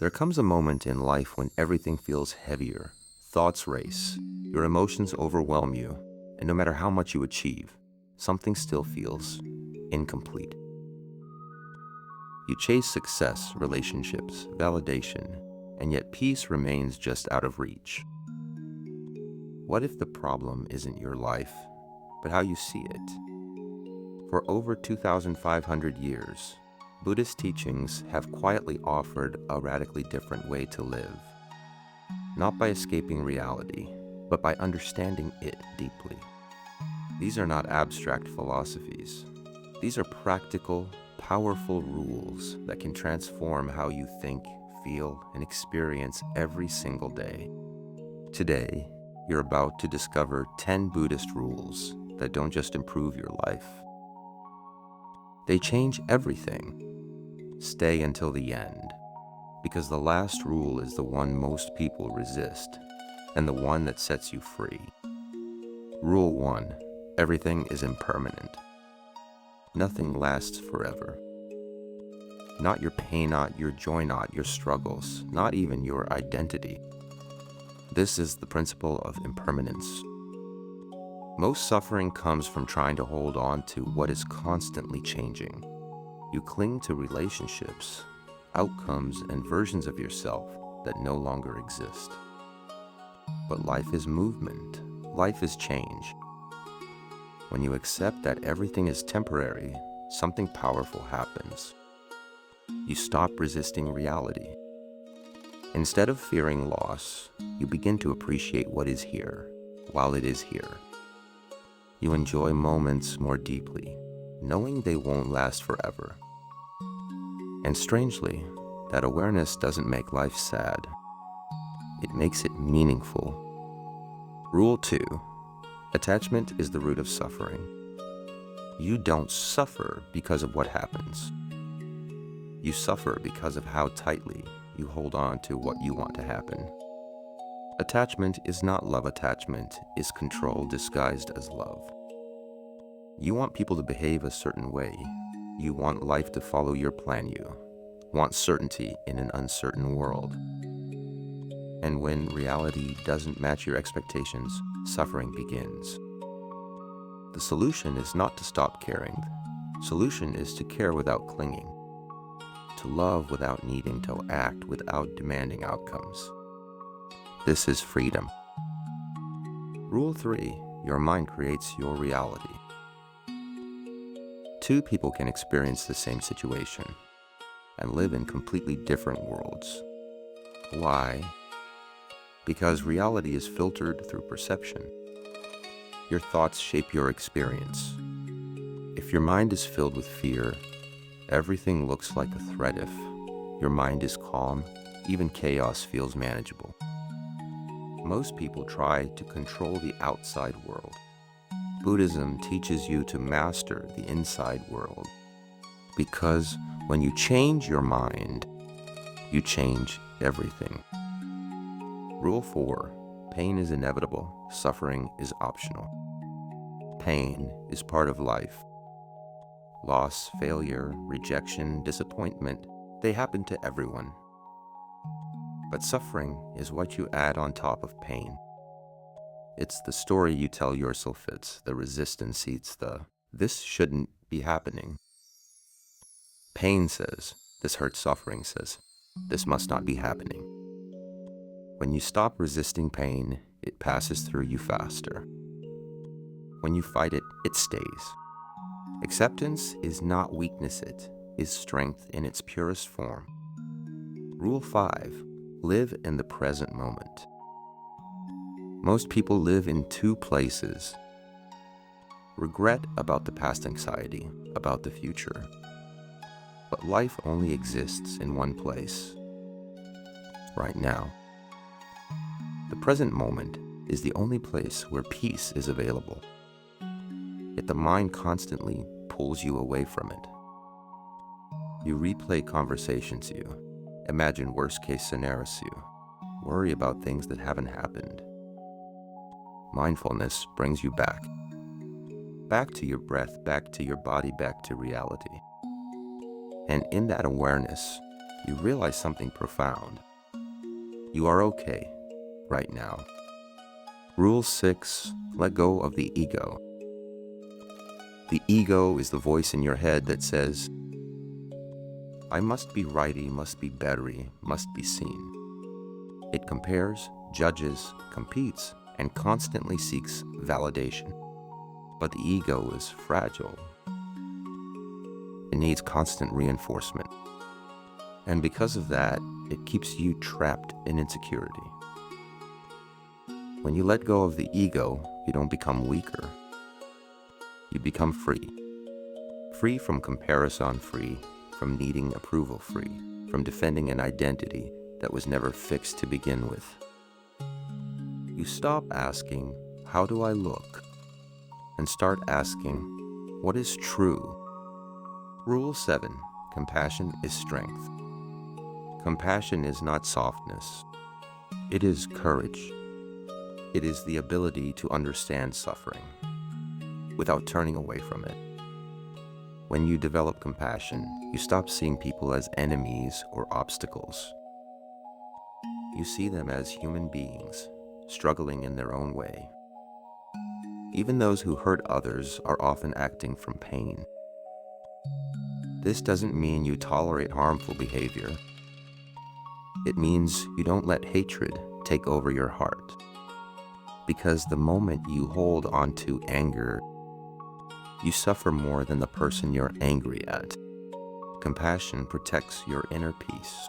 There comes a moment in life when everything feels heavier, thoughts race, your emotions overwhelm you, and no matter how much you achieve, something still feels incomplete. You chase success, relationships, validation, and yet peace remains just out of reach. What if the problem isn't your life, but how you see it? For over 2,500 years, Buddhist teachings have quietly offered a radically different way to live, not by escaping reality, but by understanding it deeply. These are not abstract philosophies. These are practical, powerful rules that can transform how you think, feel, and experience every single day. Today, you're about to discover 10 Buddhist rules that don't just improve your life. They change everything. Stay until the end, because the last rule is the one most people resist, and the one that sets you free. Rule 1. Everything is impermanent. Nothing lasts forever. Not your pain, not your joy, not your struggles, not even your identity. This is the principle of impermanence. Most suffering comes from trying to hold on to what is constantly changing. You cling to relationships, outcomes, and versions of yourself that no longer exist. But life is movement. Life is change. When you accept that everything is temporary, something powerful happens. You stop resisting reality. Instead of fearing loss, you begin to appreciate what is here while it is here. You enjoy moments more deeply, knowing they won't last forever. And strangely, that awareness doesn't make life sad. It makes it meaningful. Rule 2. Attachment is the root of suffering. You don't suffer because of what happens. You suffer because of how tightly you hold on to what you want to happen. Attachment is not love. Attachment is control disguised as love. You want people to behave a certain way. You want life to follow your plan. You want certainty in an uncertain world. And when reality doesn't match your expectations, suffering begins. The solution is not to stop caring. The solution is to care without clinging, to love without needing to act without demanding outcomes. This is freedom. Rule 3. Your mind creates your reality. Two people can experience the same situation and live in completely different worlds. Why? Because reality is filtered through perception. Your thoughts shape your experience. If your mind is filled with fear, everything looks like a threat. If your mind is calm, even chaos feels manageable. Most people try to control the outside world. Buddhism teaches you to master the inside world, because when you change your mind, you change everything. Rule 4. Pain is inevitable. Suffering is optional. Pain is part of life. Loss, failure, rejection, disappointment, they happen to everyone. But suffering is what you add on top of pain. It's the story you tell yourself. It's the resistance. It's the, this shouldn't be happening. Pain says, this hurts. Suffering says, this must not be happening. When you stop resisting pain, it passes through you faster. When you fight it, it stays. Acceptance is not weakness, it is strength in its purest form. Rule 5. Live in the present moment. Most people live in two places. Regret about the past, anxiety about the future. But life only exists in one place. Right now. The present moment is the only place where peace is available. Yet the mind constantly pulls you away from it. You replay conversations, you imagine worst-case scenarios, you worry about things that haven't happened. Mindfulness brings you back to your breath, back to your body, back to reality. And in that awareness, you realize something profound. You are okay right now. Rule 6, let go of the ego. The ego is the voice in your head that says, I must be righty, must be bettery, must be seen. It compares, judges, competes, and constantly seeks validation. But the ego is fragile. It needs constant reinforcement. And because of that, it keeps you trapped in insecurity. When you let go of the ego, you don't become weaker. You become free. Free from comparison, free from needing approval, free from defending an identity that was never fixed to begin with. You stop asking, how do I look? And start asking, what is true? Rule 7, compassion is strength. Compassion is not softness. It is courage. It is the ability to understand suffering without turning away from it. When you develop compassion, you stop seeing people as enemies or obstacles. You see them as human beings, struggling in their own way. Even those who hurt others are often acting from pain. This doesn't mean you tolerate harmful behavior. It means you don't let hatred take over your heart. Because the moment you hold onto anger, you suffer more than the person you're angry at. Compassion protects your inner peace.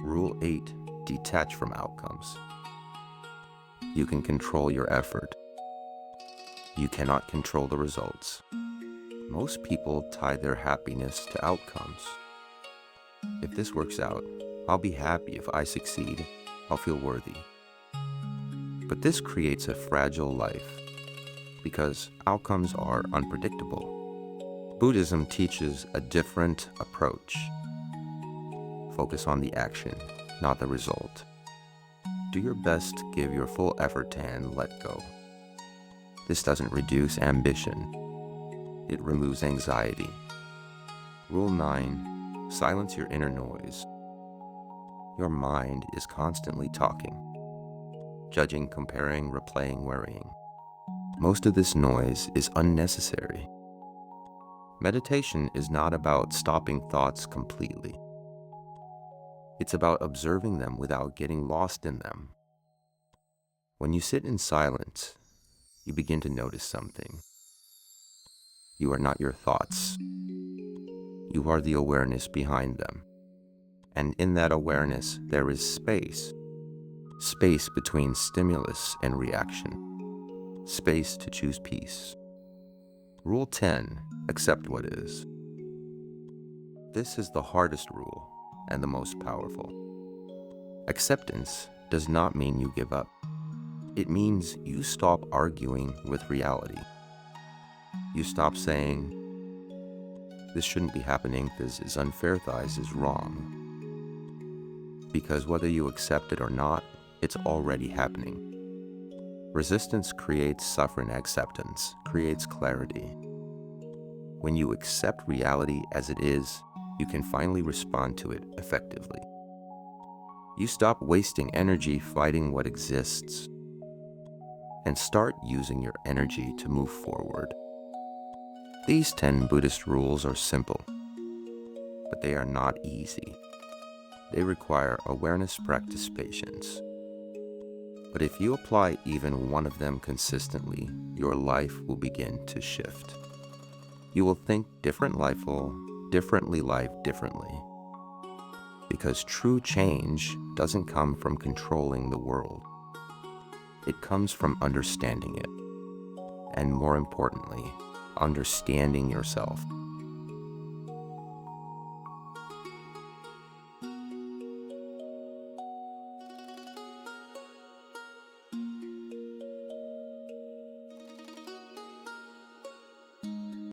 Rule 8, detach from outcomes. You can control your effort. You cannot control the results. Most people tie their happiness to outcomes. If this works out, I'll be happy. If I succeed, I'll feel worthy. But this creates a fragile life because outcomes are unpredictable. Buddhism teaches a different approach. Focus on the action, not the result. Do your best, give your full effort, and let go. This doesn't reduce ambition. It removes anxiety. Rule 9, silence your inner noise. Your mind is constantly talking, judging, comparing, replaying, worrying. Most of this noise is unnecessary. Meditation is not about stopping thoughts completely. It's about observing them without getting lost in them. When you sit in silence, you begin to notice something. You are not your thoughts. You are the awareness behind them. And in that awareness, there is space. Space between stimulus and reaction. Space to choose peace. Rule 10, accept what is. This is the hardest rule and the most powerful. Acceptance does not mean you give up. It means you stop arguing with reality. You stop saying, this shouldn't be happening, this is unfair, this is wrong. Because whether you accept it or not, it's already happening. Resistance creates suffering. Acceptance creates clarity. When you accept reality as it is, you can finally respond to it effectively. You stop wasting energy fighting what exists and start using your energy to move forward. These 10 Buddhist rules are simple, but they are not easy. They require awareness, practice, patience. But if you apply even one of them consistently, your life will begin to shift. You will think differently, life differently. Because true change doesn't come from controlling the world. It comes from understanding it. And more importantly, understanding yourself.